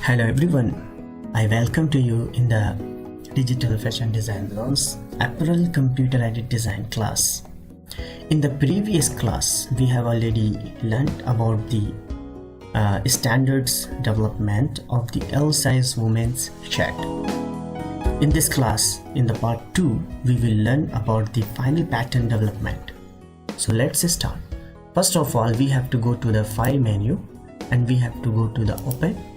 Hello everyone, I welcome to you in the Digital Fashion Design Learns Apparel Computer Aided Design class. In the previous class, we have already learned about the standards development of the L-size women's shirt. In this class, in the part 2, we will learn about the final pattern development. So let's start. First of all, we have to go to the File menu and we have to go to the Open.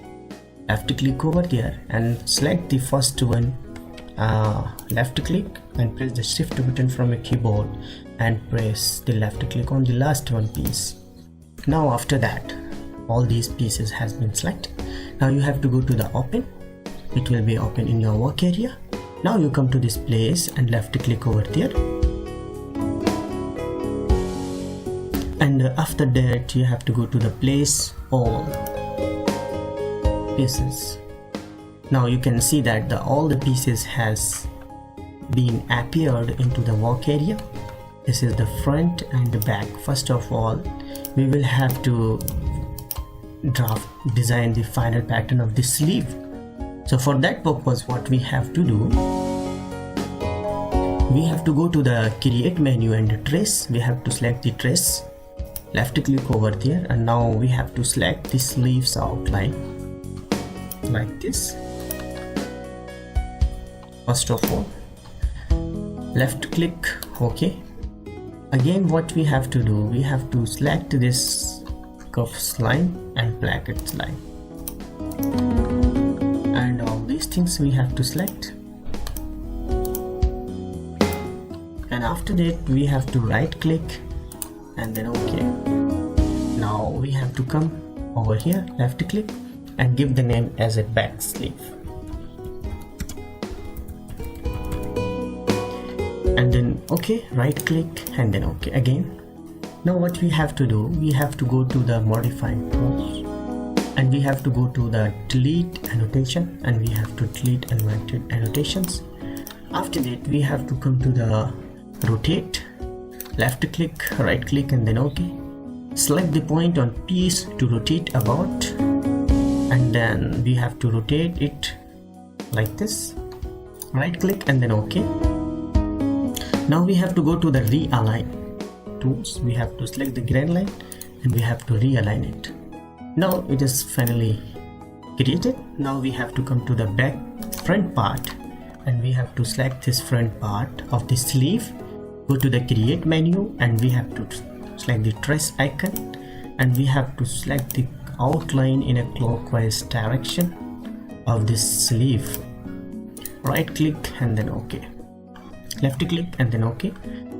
Left click over there and select the first one, left click and press the shift button from your keyboard and press the left click on the last one piece. Now after that, all these pieces has been selected. Now you have to go to the Open. It will be open in your work area. Now you come to this place and left click over there, and after that you have to go to the place all pieces. Now you can see that all the pieces has been appeared into the work area. This is the front and the back. First of all, we will have to design the final pattern of the sleeve. So for that purpose, what we have to do, we have to go to the create menu and the trace. We have to select the trace, left click over there, and now we have to select the sleeves outline like this. First of all, left click OK. Again, what we have to do, we have to select this cuffs line and brackets line, and all these things we have to select. And after that, we have to right click and then OK. Now we have to come over here, left click and give the name as a back sleeve, and then OK, right click and then OK again. Now what we have to do, we have to go to the modifying tools and we have to go to the delete annotation and we have to delete unwanted annotations. After that, we have to come to the rotate, left click, right click and then OK. Select the point on piece to rotate about, and then we have to rotate it like this, right click and then OK. Now we have to go to the realign tools. We have to select the grain line and we have to realign it. Now it is finally created. Now we have to come to the front part and we have to select this front part of the sleeve. Go to the create menu and we have to select the trace icon and we have to select the outline in a clockwise direction of this sleeve. Right click and then OK. Left click and then OK.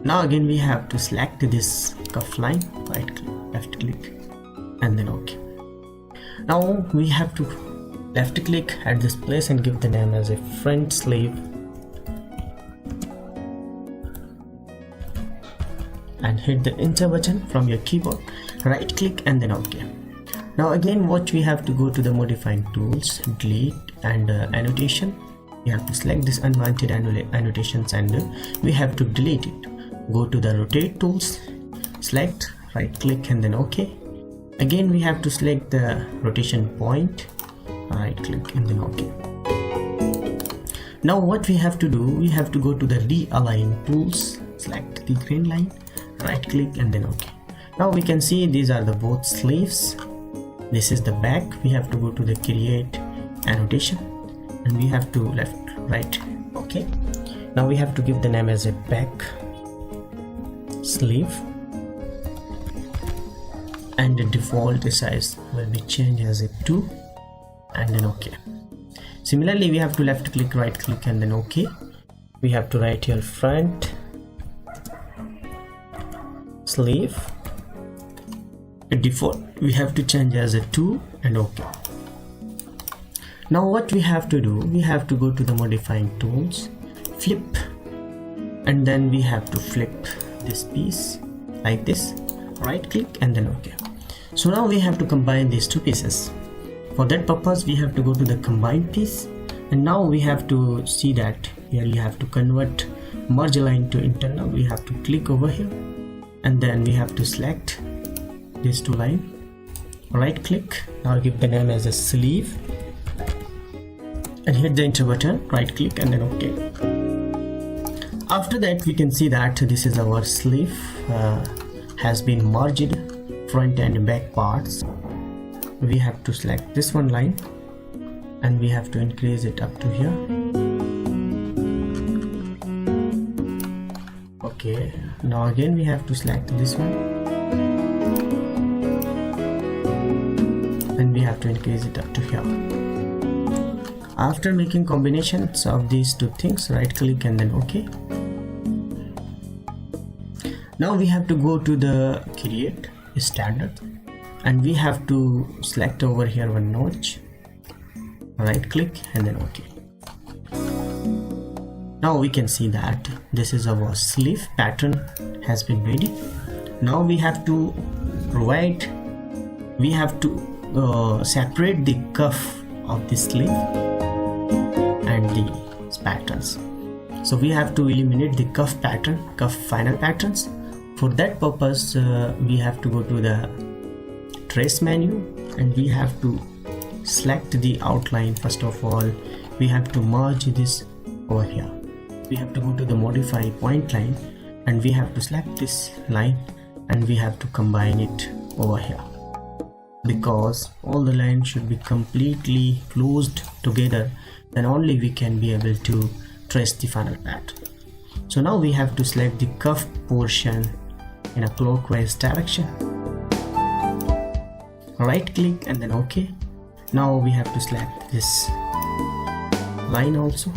Now again we have to select this cuff line, right click, left click and then OK. Now we have to left click at this place and give the name as a front sleeve and hit the enter button from your keyboard, right click and then OK. Now again, what we have to go to the modifying tools, delete and annotation. We have to select this unwanted annotations and we have to delete it. Go to the rotate tools, select, right click and then OK. Again we have to select the rotation point, right click and then OK. Now what we have to do, we have to go to the realign tools, select the green line, right click and then OK. Now we can see these are the both sleeves. This is the back. We have to go to the create annotation and we have to left, right, OK. Now we have to give the name as a back sleeve and the default size will be changed as a 2 and then OK. Similarly, we have to left click, right click and then OK. We have to write here front sleeve. The default we have to change as a 2 and OK. Now what we have to do, we have to go to the modifying tools, flip, and then we have to flip this piece like this, right click and then OK. So now we have to combine these two pieces. For that purpose, we have to go to the combined piece, and now we have to see that here you have to convert merge line to internal. We have to click over here and then we have to select these two lines, right click. Now give the name as a sleeve and hit the enter button, right click and then OK. After that we can see that this is our sleeve has been merged, front and back parts. We have to select this one line and we have to increase it up to here. Okay, now again we have to select this one and we have to increase it up to here. After making combinations of these two things, right click and then OK. Now we have to go to the create standard and we have to select over here one notch, right click and then OK. Now we can see that this is our sleeve pattern has been ready. Now we have to separate the cuff of the sleeve and the patterns. So we have to eliminate the cuff final patterns. For that purpose we have to go to the trace menu and we have to select the outline. First of all we have to merge this over here. We have to go to the modify point line and we have to select this line and we have to combine it over here, because all the lines should be completely closed together, then only we can be able to trace the final pattern. So now we have to select the cuff portion in a clockwise direction, right click and then OK. Now we have to select this line also,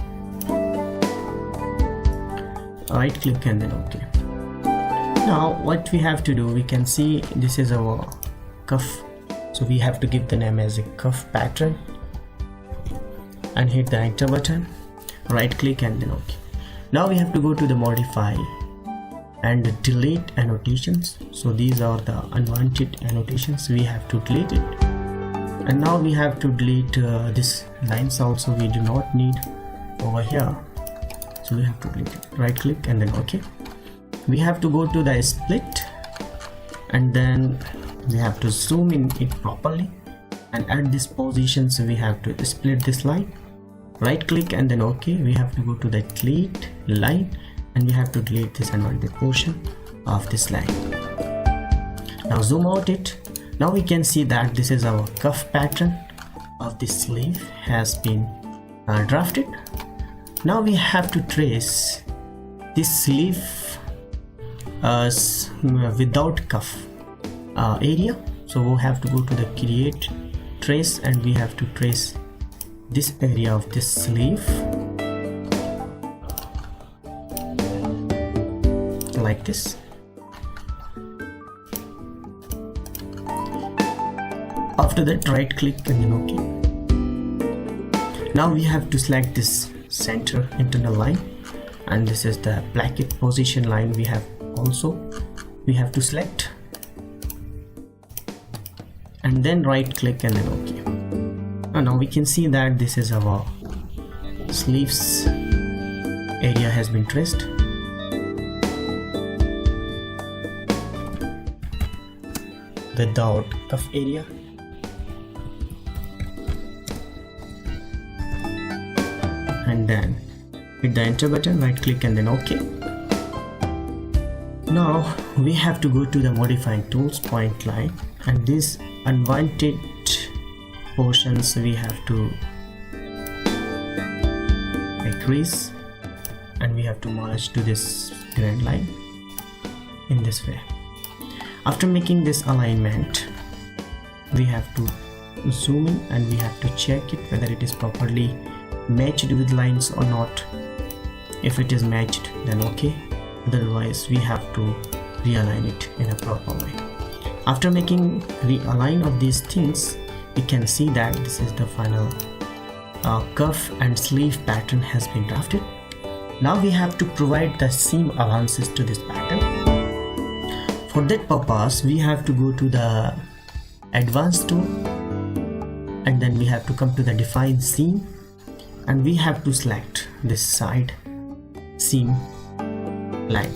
right click and then OK. Now what we have to do, we can see this is our cuff, so we have to give the name as a cuff pattern and hit the enter button, right click and then OK. Now we have to go to the modify and delete annotations. So these are the unwanted annotations, we have to delete it. And now we have to delete this lines also, we do not need over here, so we have to delete it, right click and then OK. We have to go to the split and then we have to zoom in it properly, and at this position so we have to split this line, right click and then OK. We have to go to the delete line and we have to delete this unwanted portion of this line. Now zoom out it. Now we can see that this is our cuff pattern of the sleeve has been drafted. Now we have to trace this sleeve without cuff area. So we'll have to go to the create trace and we have to trace this area of this sleeve like this. After that right click and then OK. Now we have to select this center internal line and this is the bracket position line. We have to select and then right click and then OK. And now we can see that this is our sleeves area has been traced. Without cuff area. And then hit the enter button, right click and then OK. Now we have to go to the modifying tools point line and these unwanted portions we have to decrease and we have to merge to this grand line in this way. After making this alignment we have to zoom in and we have to check it whether it is properly matched with lines or not. If it is matched then OK, otherwise we have to realign it in a proper way. After making realign of these things, we can see that this is the final cuff and sleeve pattern has been drafted. Now we have to provide the seam allowances to this pattern. For that purpose we have to go to the advanced tool and then we have to come to the define seam and we have to select this side seam line,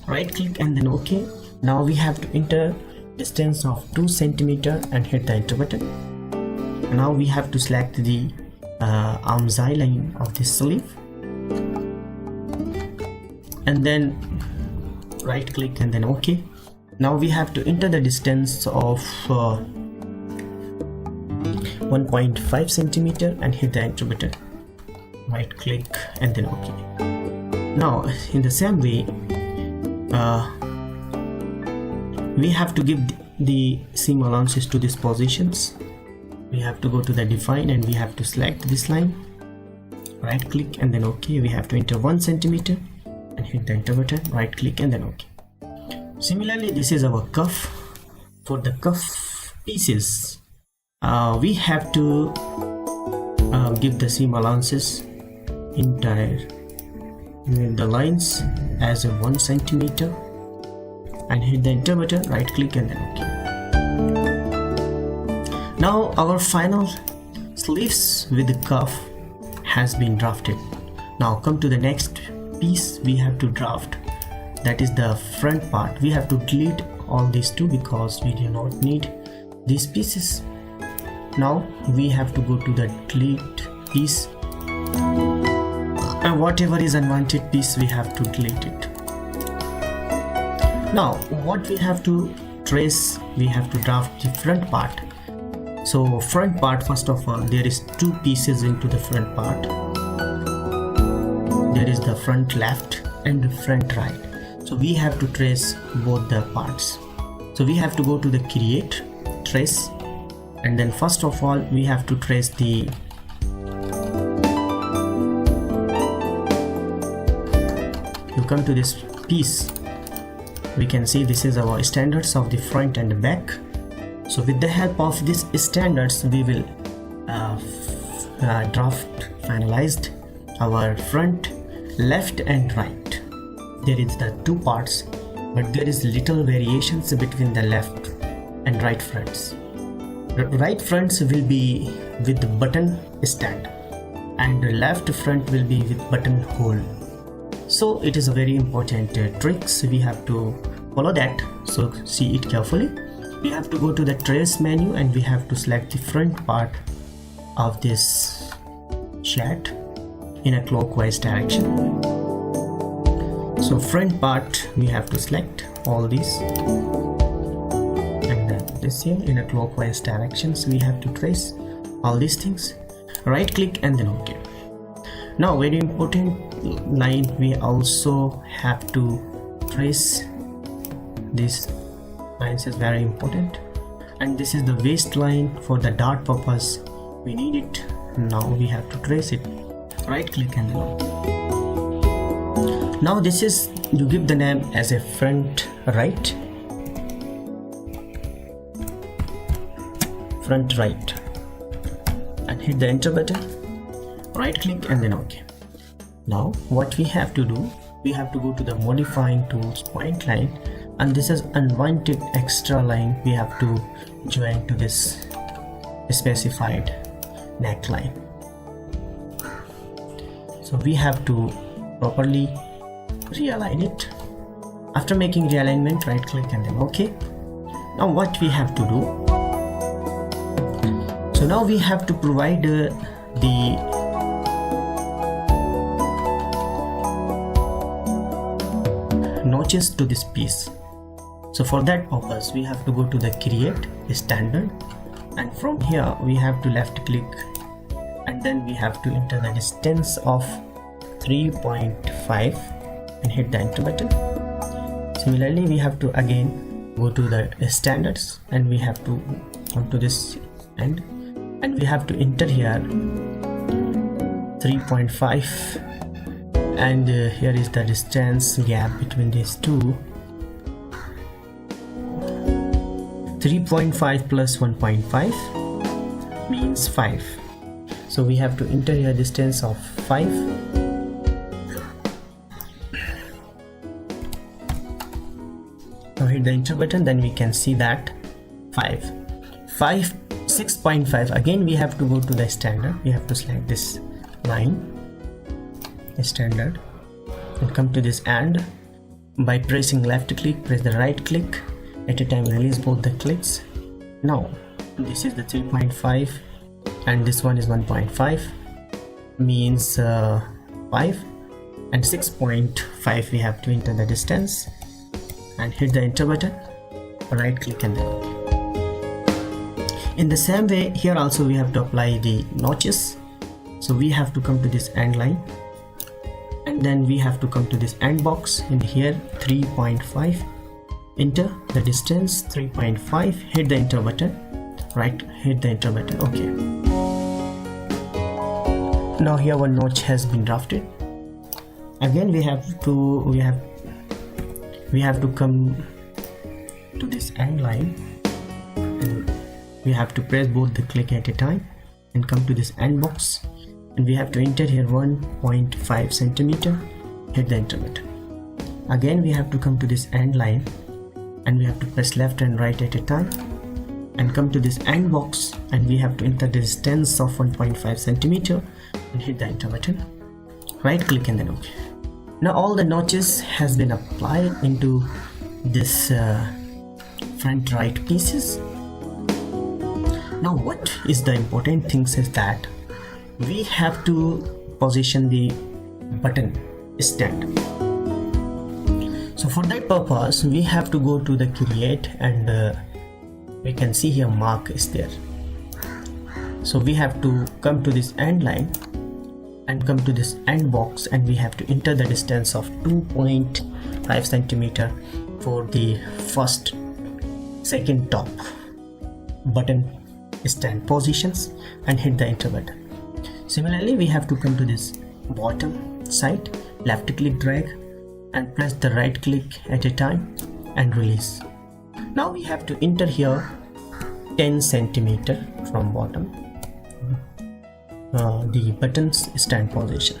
right click and then OK. Now we have to enter distance of 2 cm and hit the enter button. Now we have to select the arm's eye line of this sleeve, and then right click and then OK. Now we have to enter the distance of 1.5 centimeter and hit the enter button. Right click and then OK. Now in the same way, we have to give the seam allowances to these positions. We have to go to the define and we have to select this line, right click and then OK. We have to enter 1 centimeter and hit the enter button, right click and then OK. Similarly, this is our cuff. For the cuff pieces, we have to give the seam allowances entire with the lines as a 1 centimeter and hit the enter button, right click and then OK. Now our final sleeves with the cuff has been drafted. Now come to the next piece we have to draft, that is the front part. We have to delete all these two because we do not need these pieces. Now we have to go to the delete piece, and whatever is unwanted piece we have to delete it. Now what we have to trace, we have to draft the front part. So front part, first of all, there is two pieces into the front part. There is the front left and the front right. So we have to trace both the parts. So we have to go to the create, trace, and then first of all we have to trace the you come to this piece. We can see this is our standards of the front and the back. So with the help of these standards we will finalized our front, left and right. There is the two parts, but there is little variations between the left and right fronts. The right fronts will be with the button stand and the left front will be with button hole. So it is a very important tricks, we have to follow that. So see it carefully. We have to go to the trace menu and we have to select the front part of this shirt in a clockwise direction. So front part we have to select all these, and then this here in a clockwise directions we have to trace all these things. Right click and then OK. Now very important line, we also have to trace this lines is very important, and this is the waistline. For the dart purpose we need it. Now we have to trace it. Right click and then OK. Now this is, you give the name as a front right, and hit the enter button, right click and then OK. Now what we have to do, we have to go to the modifying tools, point line, and this is unwanted extra line we have to join to this specified neckline. So we have to properly realign it. After making realignment, right click and then OK. Now what we have to do, so now we have to provide the notches to this piece. So for that purpose we have to go to the create standard, and from here we have to left click and then we have to enter the distance of 3.5 and hit the enter button. Similarly we have to again go to the standards and we have to come to this end and we have to enter here 3.5, and here is the distance gap between these two. 3.5 plus 1.5 means 5. So we have to enter here distance of 5. Now hit the enter button, then we can see that 6.5. Again we have to go to the standard. We have to select this line, standard, and come to this and by pressing left click, press the right click at a time, release both the clicks. Now this is the 3.5 and this one is 1.5. means 5, and 6.5 we have to enter the distance, and hit the enter button, right click, and then OK. In the same way, here also we have to apply the notches. So we have to come to this end line, and then we have to come to this end box in here, 3.5, enter the distance 3.5, hit the enter button, right, hit the enter button, OK. Now here one notch has been drafted. Again we have to come to this end line, and we have to press both the click at a time and come to this end box, and we have to enter here 1.5 centimeter, hit the enter button. Again we have to come to this end line, and we have to press left and right at a time and come to this end box, and we have to enter the distance of 1.5 centimeter and hit the enter button, right click, and then OK. Now all the notches has been applied into this front right pieces. Now what is the important things is that we have to position the button stand. So for that purpose we have to go to the create, and we can see here mark is there. So we have to come to this end line and come to this end box, and we have to enter the distance of 2.5 centimeter for the first, second top button stand positions, and hit the enter button. Similarly we have to come to this bottom side, left click drag and press the right click at a time and release. Now we have to enter here 10 centimeter from bottom, the buttons stand position,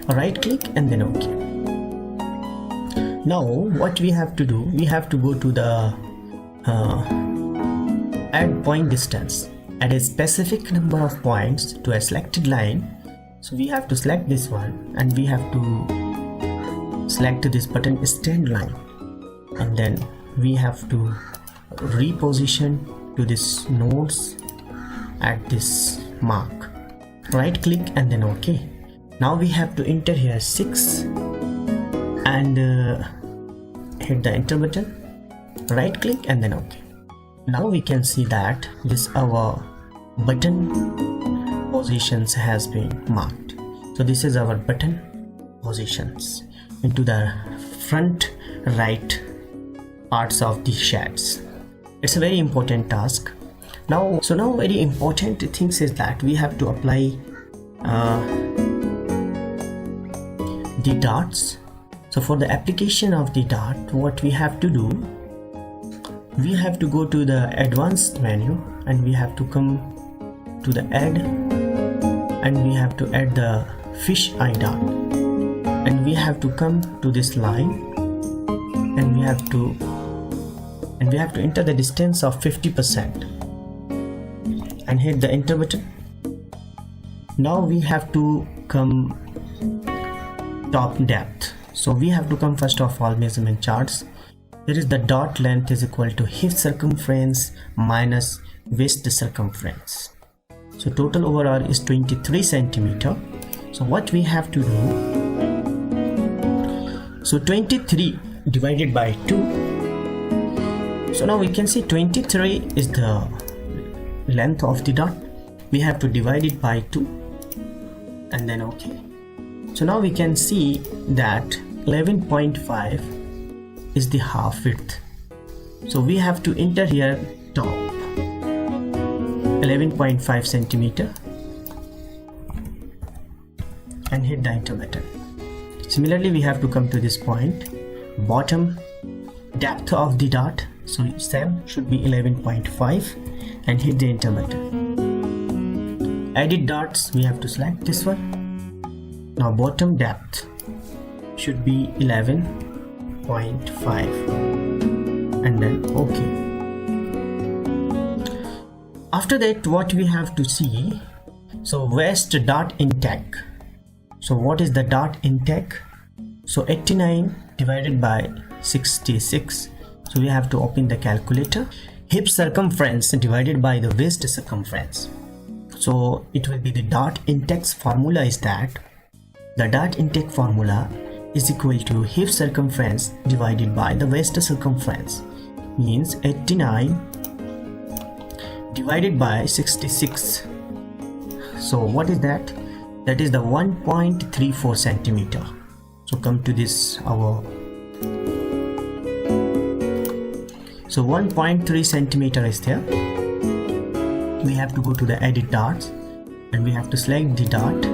right click, and then OK. Now what we have to do, we have to go to the add point distance, add a specific number of points to a selected line. So we have to select this one, and we have to select this button stand line, and then we have to reposition to this nodes at this mark, right click, and then OK. Now we have to enter here 6 and hit the enter button, right click, and then OK. Now we can see that this our button positions has been marked. So this is our button positions into the front right parts of the shades. It's a very important task. Now very important things is that we have to apply the dots. So for the application of the dot, what we have to do, we have to go to the advanced menu, and we have to come to the add, and we have to add the fish eye dot, and we have to come to this line, and we have to enter the distance of 50% and hit the enter button. Now we have to come top depth. So we have to come first of all measurement charts. Here is the dot length is equal to hip circumference minus waist circumference. So total overall is 23 centimeter. So what we have to do, so 23 divided by 2. So now we can see 23 is the length of the dot. We have to divide it by 2 and then OK. So now we can see that 11.5 is the half width. So we have to enter here top 11.5 centimeter and hit the enter button. Similarly, we have to come to this point, bottom depth of the dot, so same should be 11.5 and hit the enter button. Edit dots, we have to select this one. Now bottom depth should be 11.5 and then OK. After that, what we have to see, so waist dot intake. So what is the dot intake? So 89 divided by 66. So we have to open the calculator. Hip circumference divided by the waist circumference. So it will be the dot index formula is that the dot index formula is equal to hip circumference divided by the waist circumference, means 89 divided by 66. So what is that? That is the 1.34 centimeter. So come to this our, so 1.3 centimeter is there. We have to go to the edit dots and we have to select the dot.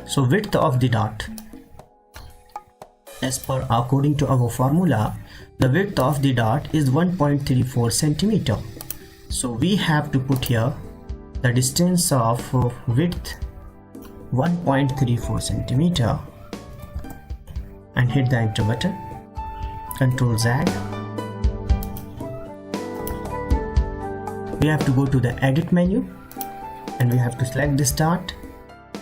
So width of the dot, as per according to our formula, the width of the dot is 1.34 centimeter. So we have to put here the distance of width 1.34 centimeter and hit the enter button. Ctrl Z. We have to go to the edit menu and we have to select this dot,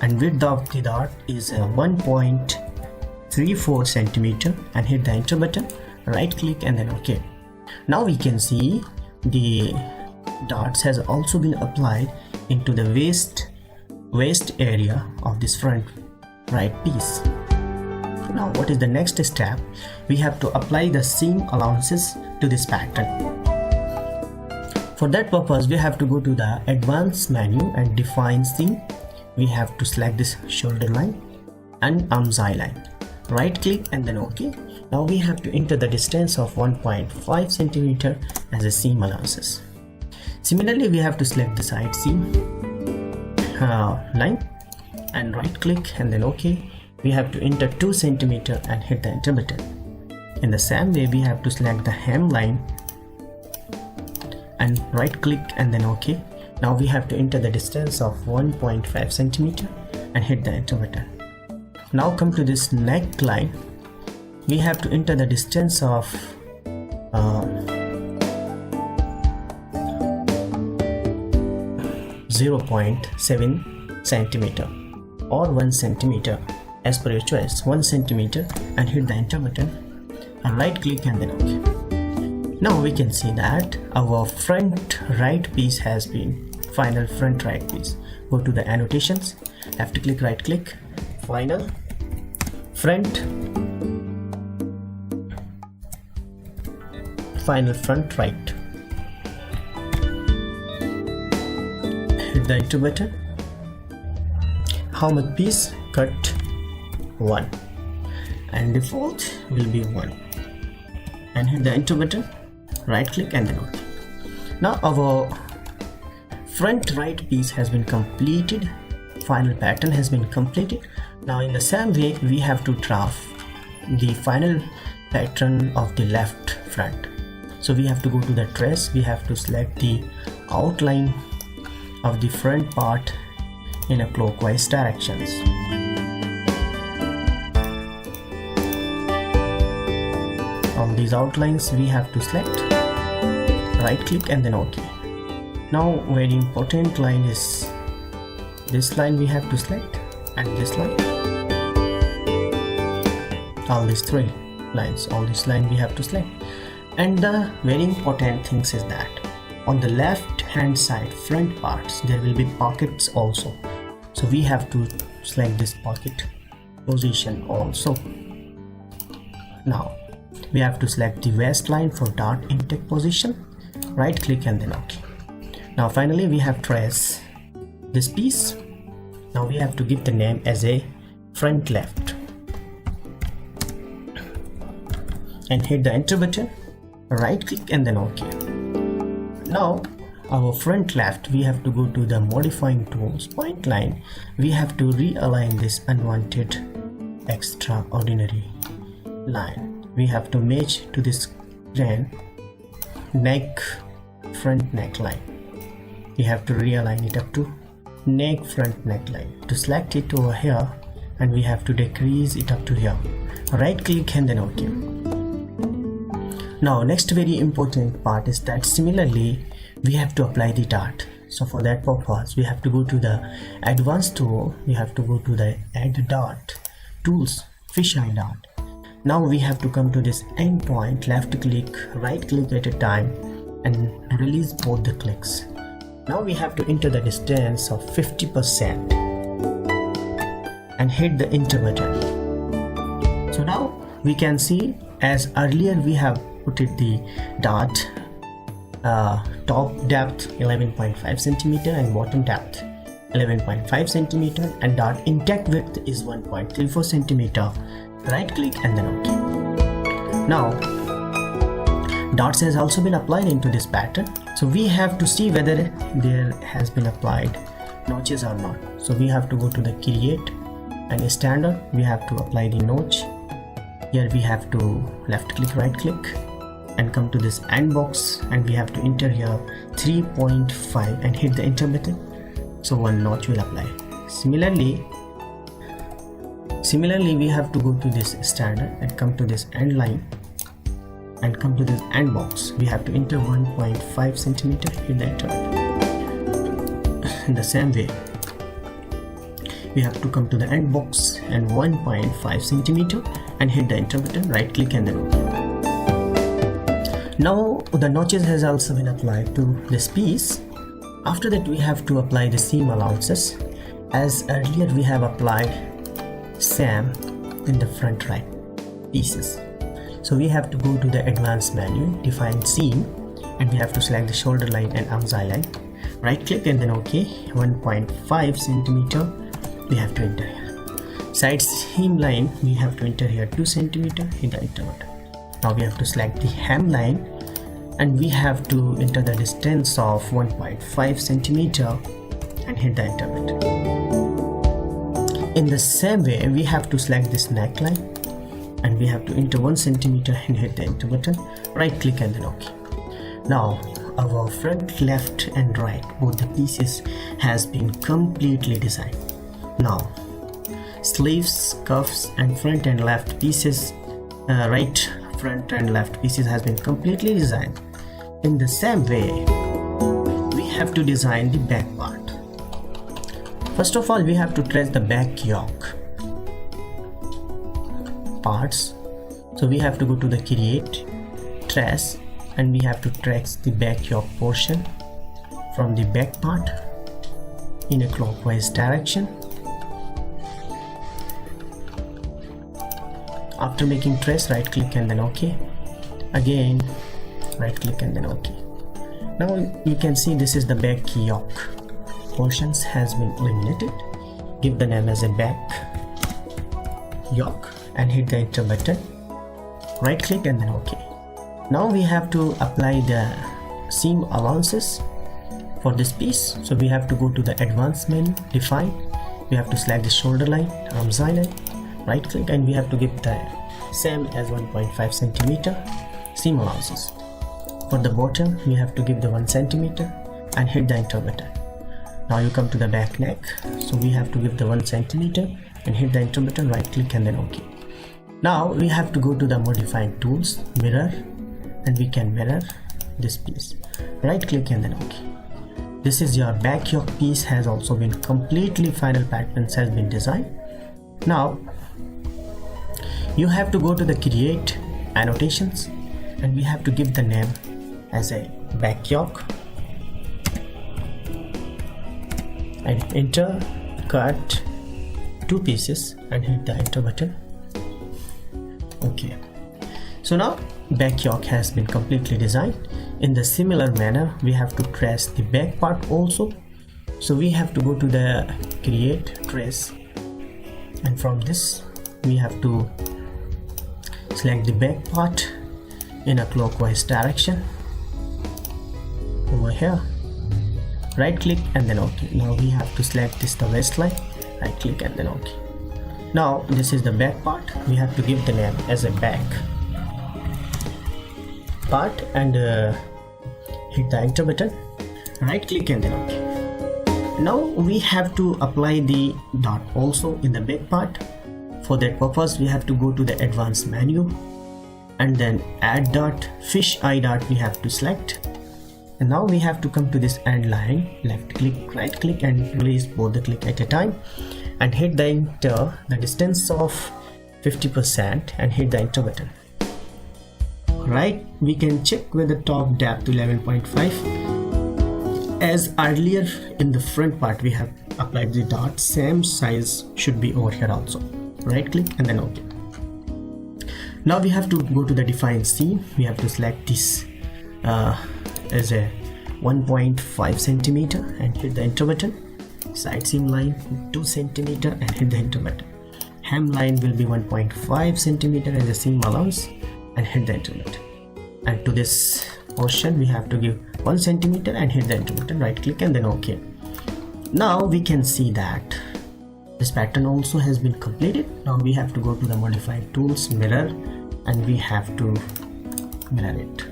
and width of the dot is 1.34 centimeter and hit the enter button. Right click and then OK. Now we can see the dots has also been applied into the waist area of this front right piece. Now what is the next step? We have to apply the seam allowances to this pattern. For that purpose we have to go to the advanced menu and define seam. We have to select this shoulder line and armscye line. Right click and then OK. Now we have to enter the distance of 1.5 centimeter as a seam allowances. Similarly, we have to select the side seam line and right click and then OK. We have to enter 2 centimeter and hit the enter button. In the same way, we have to select the hem line and right click and then OK. Now we have to enter the distance of 1.5 centimeter and hit the enter button. Now come to this neck line. We have to enter the distance of 0.7 centimeter or 1 centimeter as per your choice, 1 centimeter, and hit the enter button and right click and then OK. Now we can see that our front right piece has been final front right piece. Go to the annotations, have to click right click, final front right, hit the enter button. How much piece? Cut 1 and default will be 1 and hit the enter button, right click and then OK. Now our front right piece has been completed, final pattern has been completed. Now in the same way we have to draft the final pattern of the left front. So we have to go to the trace, we have to select the outline of the front part in a clockwise directions. All these outlines we have to select, right click and then OK. Now very important line is this line we have to select and this line. All these 3 lines, all this line we have to select. And the very important things is that on the left hand side front parts there will be pockets also. So we have to select this pocket position also. Now we have to select the waistline for dot intake position, right click and then OK. Now finally we have trace this piece. Now we have to give the name as a front left and hit the enter button, right click and then OK. Now our front left we have to go to the modifying tools, point line. We have to realign this unwanted extraordinary line. We have to match to this grand neck front neckline. We have to realign it up to neck front neckline. To select it over here and we have to decrease it up to here. Right click and then OK. Now next very important part is that similarly we have to apply the dot. So for that purpose we have to go to the advanced tool, we have to go to the add dot tools, fisheye dot. Now we have to come to this endpoint, left click, right click at a time and release both the clicks. Now we have to enter the distance of 50% and hit the enter button. So now we can see, as earlier we have put it the dot top depth 11.5 centimeter and bottom depth 11.5 centimeter and dot intact width is 1.34 centimeter. Right click and then OK. Now dots has also been applied into this pattern, so we have to see whether there has been applied notches or not. So we have to go to the create and standard, we have to apply the notch. Here we have to left click, right click and come to this end box, and we have to enter here 3.5 and hit the enter button. So one notch will apply. Similarly we have to go to this standard and come to this end line and come to this end box. We have to enter 1.5 centimeter, hit the enter button. In the same way, we have to come to the end box and 1.5 centimeter and hit the enter button, right click and then OK. Now the notches has also been applied to this piece. After that we have to apply the seam allowances. As earlier we have applied seam in the front right pieces. So we have to go to the advanced menu, define seam, and we have to select the shoulder line and armscye line. Right click and then OK. 1.5 centimeter we have to enter here. Side seam line we have to enter here 2 centimeter, hit the enter button. Now we have to select the hem line and we have to enter the distance of 1.5 centimeter and hit the enter button. In the same way we have to select this neckline and we have to enter 1 centimeter and hit the enter button, right click and then OK. Now our front, left and right both the pieces has been completely designed. Now sleeves, cuffs and front and left pieces, right front and left pieces has been completely designed. In the same way we have to design the back part. First of all we have to trace the back yoke parts. So we have to go to the create, trace, and we have to trace the back yoke portion from the back part in a clockwise direction. After making trace, right click and then OK. Again right click and then OK. Now you can see this is the back yoke portions has been eliminated. Give the name as a back yoke and hit the enter button, right click and then OK. Now we have to apply the seam allowances for this piece. So we have to go to the advanced menu, define, we have to select the shoulder line, armscye line, right click and we have to give the same as 1.5 centimeter seam allowances. For the bottom we have to give the 1 centimeter and hit the enter button. Now you come to the back neck, so we have to give the 1 centimeter and hit the enter button, right click and then OK. Now we have to go to the modifying tools, mirror, and we can mirror this piece, right click and then OK. This is your back yoke piece has also been completely final patterns has been designed. Now you have to go to the create, annotations, and we have to give the name as a back yoke and enter, cut 2 pieces and hit the enter button. Okay, so now back yoke has been completely designed. In the similar manner we have to trace the back part also. So we have to go to the create, trace, and from this we have to select the back part in a clockwise direction over here, right click and then OK. Now we have to select this the waistline, right click and then OK. Now this is the back part, we have to give the name as a back part and hit the enter button, right click and then OK. Now we have to apply the dot also in the back part. For that purpose we have to go to the advanced menu and then add dot, fish eye dot we have to select, and now we have to come to this end line, left click, right click and release both the click at a time and hit the enter the distance of 50% and hit the enter button. right? We can check with the top depth 11.5. As earlier in the front part we have applied the dot, same size should be over here also. Right click and then OK. Now we have to go to the define seam. We have to select this as a 1.5 centimeter and hit the enter button. Side seam line 2 centimeter and hit the enter button. Hem line will be 1.5 centimeter as a seam allowance and hit the enter button. And to this portion we have to give 1 centimeter and hit the enter button. Right click and then OK. Now we can see that this pattern also has been completed. Now we have to go to the modify tools, mirror, and we have to mirror it.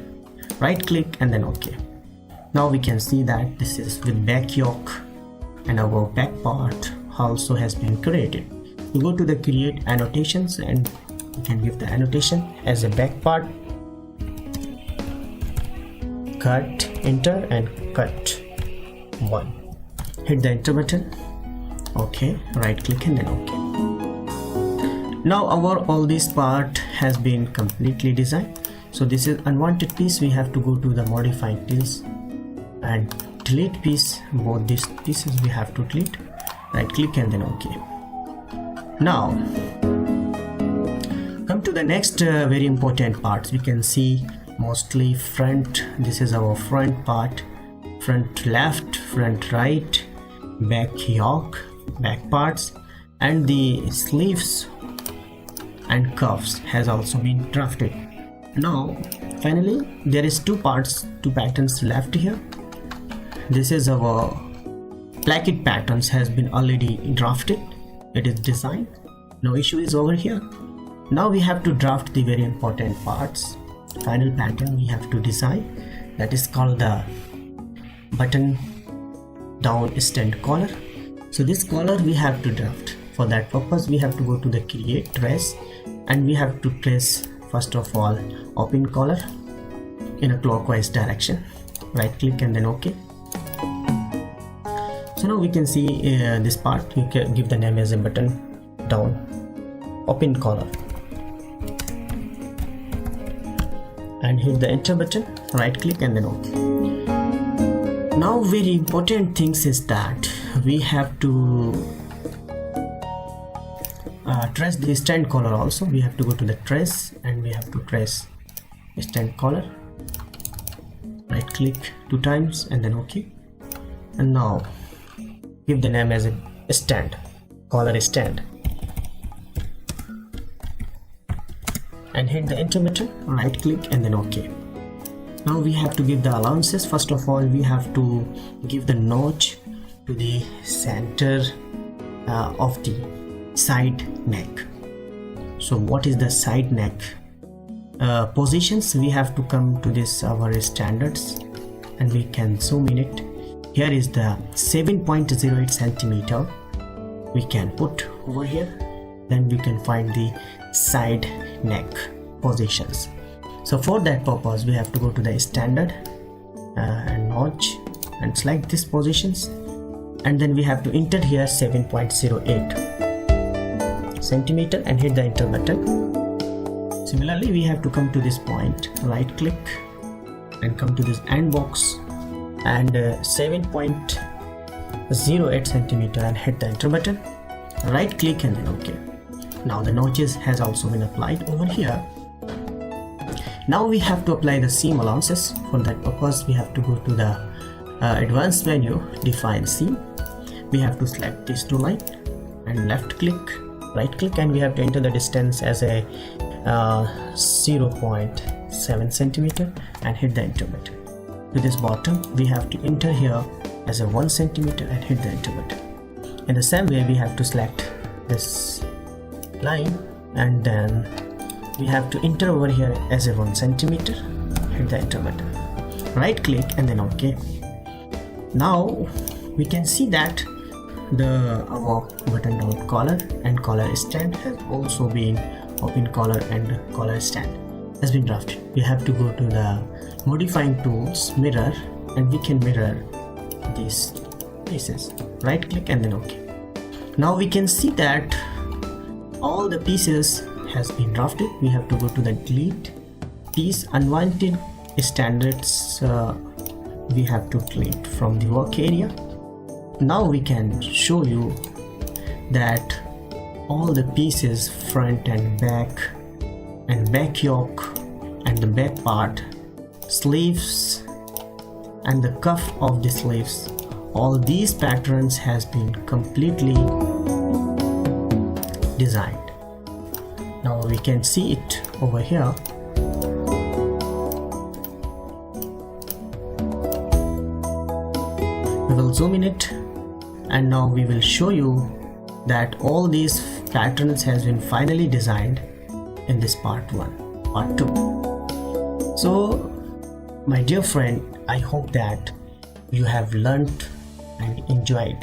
Right click and then OK. Now we can see that this is with back yoke and our back part also has been created. We go to the create annotations and we can give the annotation as a back part. Cut, enter and cut 1. Hit the enter button. OK. Right click and then OK. Now all this part has been completely designed. So this is unwanted piece. We have to go to the modify tools and delete piece. Both these pieces we have to delete. Right click and then OK. Now come to the next very important parts. We can see mostly front. This is our front part. Front left, front right, back yoke, back parts, and the sleeves and cuffs has also been drafted. Now finally there is two patterns left here. This is our placket patterns has been already drafted. It is designed. No issue is over here. Now we have to draft the very important parts. Final pattern we have to design, that is called the button down stand collar. So this collar we have to draft. For that purpose we have to go to the create trace and we have to trace first of all open collar in a clockwise direction. Right click and then OK. So now we can see this part. You can give the name as a button down open collar and hit the enter button. Right click and then OK. Now very important things is that we have to trace the stand collar also. We have to go to the trace and we have to trace stand collar. Right click 2 times and then OK. And now give the name as a stand, collar stand, and hit the enter button. Right click and then OK. Now we have to give the allowances. First of all we have to give the notch to the center of the side neck. So what is the side neck positions? We have to come to this our standards and we can zoom in it. Here is the 7.08 centimeter we can put over here. Then we can find the side neck positions. So for that purpose we have to go to the standard and notch and select these positions, and then we have to enter here 7.08 centimeter and hit the enter button. Similarly we have to come to this point, right click and come to this end box and 7.08 centimeter and hit the enter button. Right click and then OK. Now the notches has also been applied over here. Now we have to apply the seam allowances. For that purpose we have to go to the advanced menu, define seam. We have to select these two lines and left click, right click, and we have to enter the distance as a 0.7 centimeter and hit the enter button. To this bottom we have to enter here as a 1 centimeter and hit the enter button. In the same way we have to select this line and then we have to enter over here as a 1 centimeter, hit the enter button. Right click and then OK. Now we can see that our button down collar and collar stand has also been open collar and collar stand has been drafted. We have to go to the modifying tools, mirror, and we can mirror these pieces. Right click and then OK. Now we can see that all the pieces has been drafted. We have to go to the delete these unwanted standards we have to delete from the work area. Now we can show you that all the pieces, front and back yoke and the back part, sleeves and the cuff of the sleeves, all these patterns has been completely designed. Now we can see it over here. We will zoom in it, and now we will show you that all these patterns has been finally designed in this part 1, part 2. So my dear friend, I hope that you have learned and enjoyed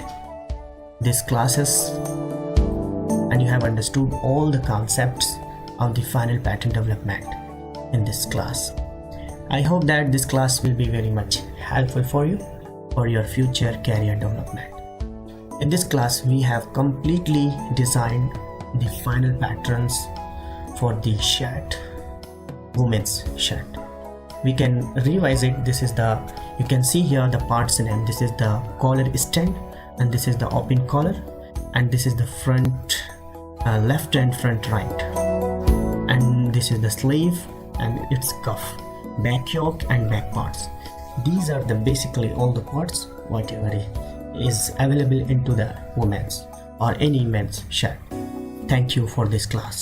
these classes and you have understood all the concepts of the final pattern development in this class. I hope that this class will be very much helpful for you for your future career development. In this class, we have completely designed the final patterns for the shirt, women's shirt. We can revise it. This is the, you can see here the parts name. This is the collar stand, and this is the open collar, and this is the front left and front right, and this is the sleeve and its cuff, back yoke and back parts. These are the basically all the parts whatever is available into the women's or any men's shirt. Thank you for this class.